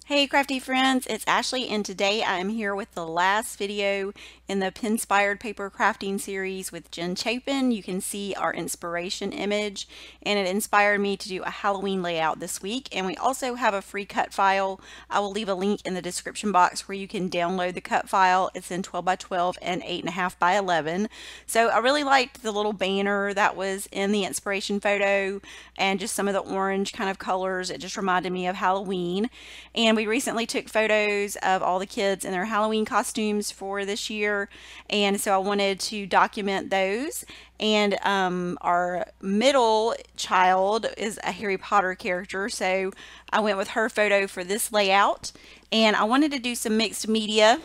Hey crafty friends, it's Ashley and today I am here with the last video in the Pinspired paper crafting series with Jen Chapin. You can see our inspiration image and it inspired me to do a Halloween layout this week, and we also have a free cut file. I will leave a link in the description box where you can download the cut file. It's in 12 by 12 and 8.5 by 11. So I really liked the little banner that was in the inspiration photo and just some of the orange kind of colors. It just reminded me of Halloween. And we recently took photos of all the kids in their Halloween costumes for this year, and so I wanted to document those. And our middle child is a Harry Potter character, so I went with her photo for this layout. And I wanted to do some mixed media,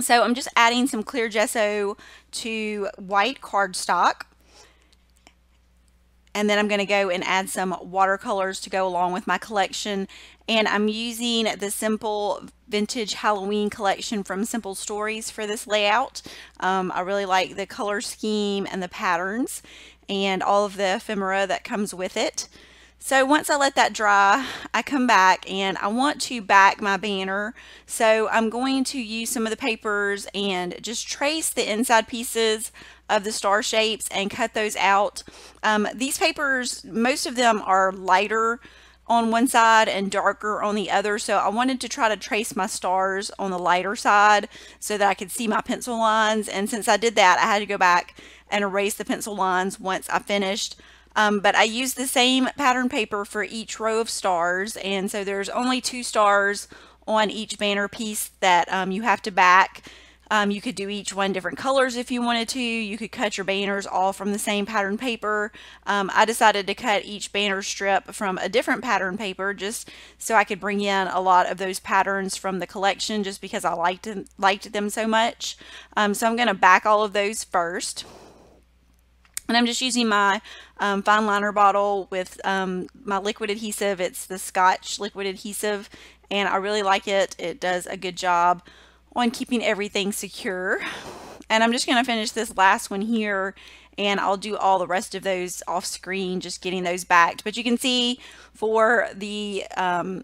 so I'm just adding some clear gesso to white cardstock. And then I'm going to go and add some watercolors to go along with my collection. And I'm using the Simple Vintage Halloween collection from Simple Stories for this layout. I really like the color scheme and the patterns and all of the ephemera that comes with it. So once I let that dry, I come back and I want to back my banner. So I'm going to use some of the papers and just trace the inside pieces of the star shapes and cut those out. These papers, most of them are lighter on one side and darker on the other, so I wanted to try to trace my stars on the lighter side so that I could see my pencil lines. And since I did that, I had to go back and erase the pencil lines once I finished. But I used the same pattern paper for each row of stars, and so there's only 2 stars on each banner piece that you have to back. You could do each one different colors if you wanted to. You could cut your banners all from the same pattern paper. I decided to cut each banner strip from a different pattern paper just so I could bring in a lot of those patterns from the collection, just because I liked them so much. So I'm going to back all of those first. And I'm just using my fine liner bottle with my liquid adhesive. It's the Scotch liquid adhesive, and I really like it. It does a good job on keeping everything secure. And I'm just going to finish this last one here, and I'll do all the rest of those off screen, just getting those backed. But you can see for the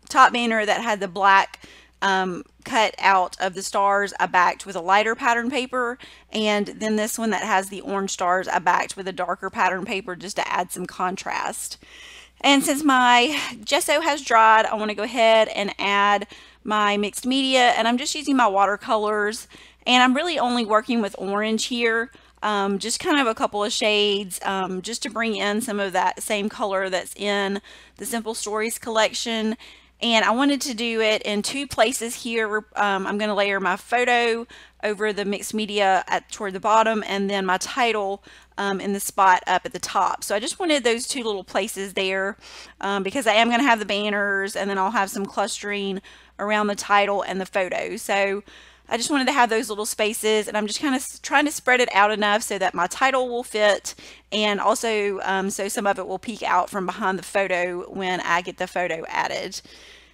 top banner that had the black cut out of the stars, I backed with a lighter pattern paper, and then this one that has the orange stars, I backed with a darker pattern paper just to add some contrast. And since my gesso has dried, I want to go ahead and add my mixed media, and I'm just using my watercolors, and I'm really only working with orange here, just kind of a couple of shades, just to bring in some of that same color that's in the Simple Stories collection. And I wanted to do it in 2 places here. I'm going to layer my photo over the mixed media toward the bottom, and then my title in the spot up at the top. So I just wanted those 2 little places there because I am going to have the banners, and then I'll have some clustering around the title and the photo. So I just wanted to have those little spaces, and I'm just kind of trying to spread it out enough so that my title will fit, and also so some of it will peek out from behind the photo when I get the photo added.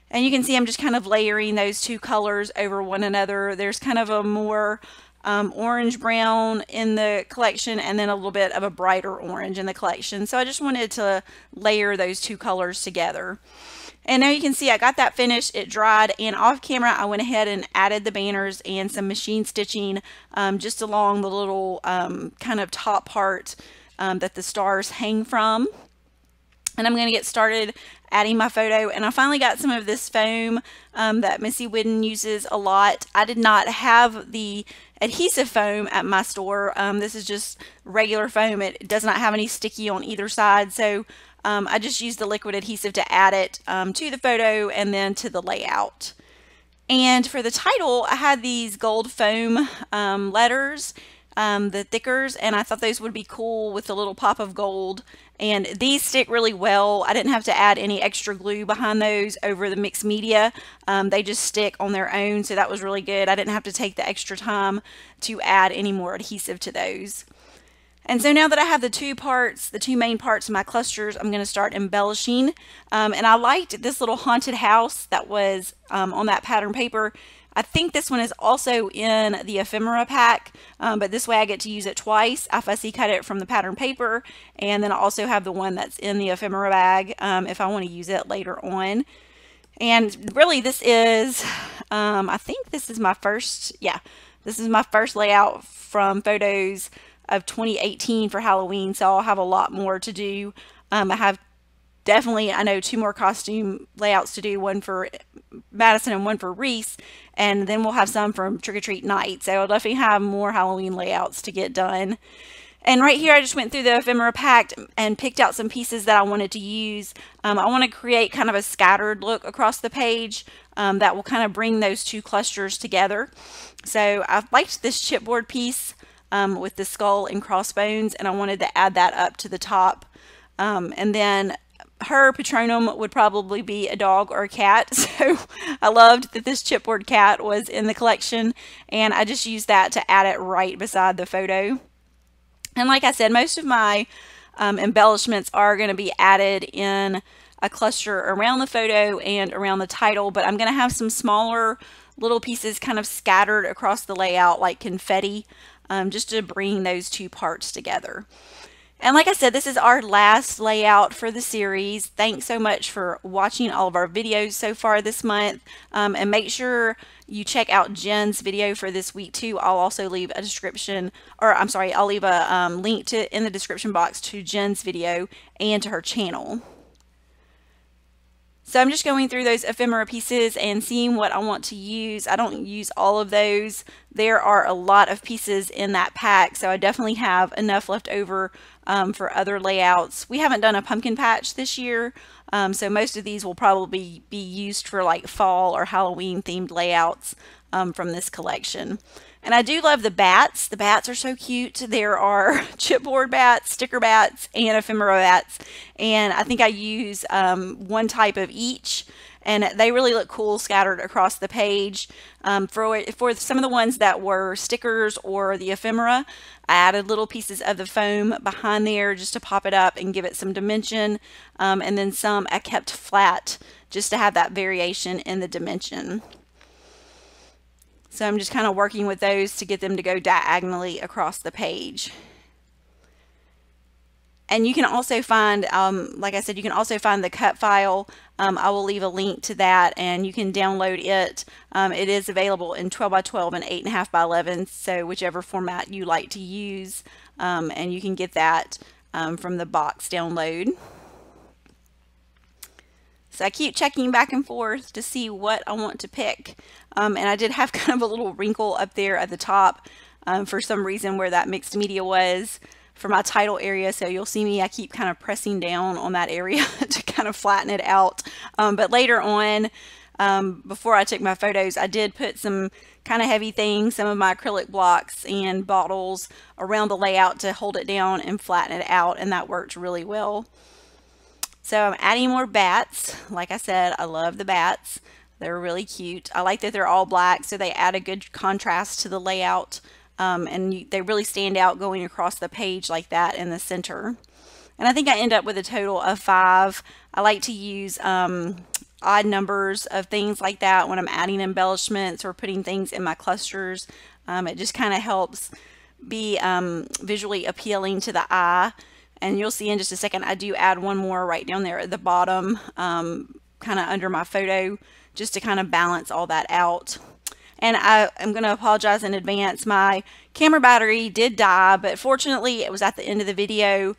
And you can see I'm just kind of layering those 2 colors over one another. There's kind of a more orange brown in the collection, and then a little bit of a brighter orange in the collection. So I just wanted to layer those 2 colors together. And now you can see I got that finished, it dried, and off camera I went ahead and added the banners and some machine stitching just along the little kind of top part that the stars hang from. And I'm going to get started adding my photo, and I finally got some of this foam that Missy Whidden uses a lot. I did not have the adhesive foam at my store. This is just regular foam. It does not have any sticky on either side, so I just used the liquid adhesive to add it to the photo and then to the layout. And for the title, I had these gold foam letters, the thickers, and I thought those would be cool with a little pop of gold. And these stick really well. I didn't have to add any extra glue behind those over the mixed media. They just stick on their own, so that was really good. I didn't have to take the extra time to add any more adhesive to those. And so now that I have the 2 parts, the 2 main parts of my clusters, I'm going to start embellishing. And I liked this little haunted house that was on that pattern paper. I think this one is also in the ephemera pack, but this way I get to use it twice. I fussy cut it from the pattern paper, and then I also have the one that's in the ephemera bag if I want to use it later on. And really this is, I think this is my first, yeah, this is my first layout from photos of 2018 for Halloween, so I'll have a lot more to do. I have definitely, I know, two more costume layouts to do, one for Madison and one for Reese, and then we'll have some from Trick or Treat Night. So I'll definitely have more Halloween layouts to get done. And right here, I just went through the ephemera pack and picked out some pieces that I wanted to use. I want to create kind of a scattered look across the page that will kind of bring those two clusters together. So I liked this chipboard piece with the skull and crossbones, and I wanted to add that up to the top. And then her Patronum would probably be a dog or a cat. So I loved that this chipboard cat was in the collection, and I just used that to add it right beside the photo. And like I said, most of my embellishments are going to be added in a cluster around the photo and around the title, but I'm going to have some smaller little pieces kind of scattered across the layout like confetti, just to bring those two parts together. And like I said, this is our last layout for the series. Thanks so much for watching all of our videos so far this month. And make sure you check out Jen's video for this week too. I'll also leave a description, or I'm sorry, I'll leave a link to in the description box to Jen's video and to her channel. So I'm just going through those ephemera pieces and seeing what I want to use. I don't use all of those. There are a lot of pieces in that pack, so I definitely have enough left over for other layouts. We haven't done a pumpkin patch this year, so most of these will probably be used for like fall or Halloween themed layouts from this collection. And I do love the bats. The bats are so cute. There are chipboard bats, sticker bats, and ephemera bats. And I think I use one type of each. And they really look cool scattered across the page. For some of the ones that were stickers or the ephemera, I added little pieces of the foam behind there just to pop it up and give it some dimension. And then some I kept flat just to have that variation in the dimension. So I'm just kind of working with those to get them to go diagonally across the page. And you can also find, like I said, you can also find the cut file. I will leave a link to that and you can download it. It is available in 12 by 12 and 8.5 by 11, so whichever format you like to use. And you can get that from the box download. So I keep checking back and forth to see what I want to pick. And I did have kind of a little wrinkle up there at the top for some reason where that mixed media was for my title area. So you'll see me, I keep kind of pressing down on that area to kind of flatten it out. But later on, before I took my photos, I did put some kind of heavy things, some of my acrylic blocks and bottles around the layout to hold it down and flatten it out, and that worked really well. So I'm adding more bats. Like I said, I love the bats. They're really cute. I like that they're all black, so they add a good contrast to the layout. And they really stand out going across the page like that in the center. And I think I end up with a total of 5. I like to use odd numbers of things like that when I'm adding embellishments or putting things in my clusters. It just kind of helps be visually appealing to the eye. And you'll see in just a second, I do add one more right down there at the bottom, kind of under my photo, just to kind of balance all that out. And I am going to apologize in advance. My camera battery did die, but fortunately it was at the end of the video.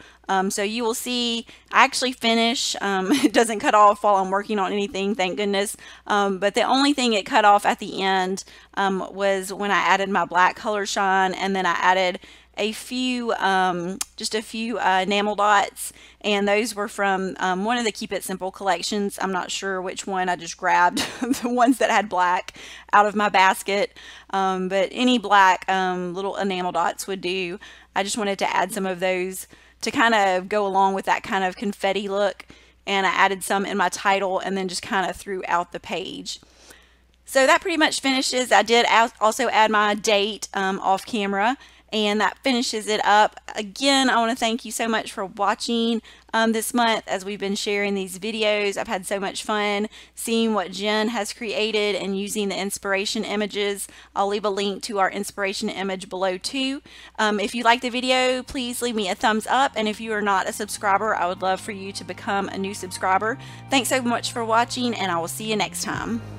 So you will see I actually finish. It doesn't cut off while I'm working on anything, thank goodness. But the only thing it cut off at the end was when I added my black color shine, and then I added a few, just a few enamel dots, and those were from one of the Keep It Simple collections. I'm not sure which one. I just grabbed the ones that had black out of my basket, but any black little enamel dots would do. I just wanted to add some of those to kind of go along with that kind of confetti look, and I added some in my title and then just kind of threw out the page. So that pretty much finishes. I did also add my date off camera, and that finishes it up. Again, I want to thank you so much for watching this month as we've been sharing these videos. I've had so much fun seeing what Jen has created and using the inspiration images. I'll leave a link to our inspiration image below too. If you like the video, please leave me a thumbs up, and if you are not a subscriber, I would love for you to become a new subscriber. Thanks so much for watching, and I will see you next time.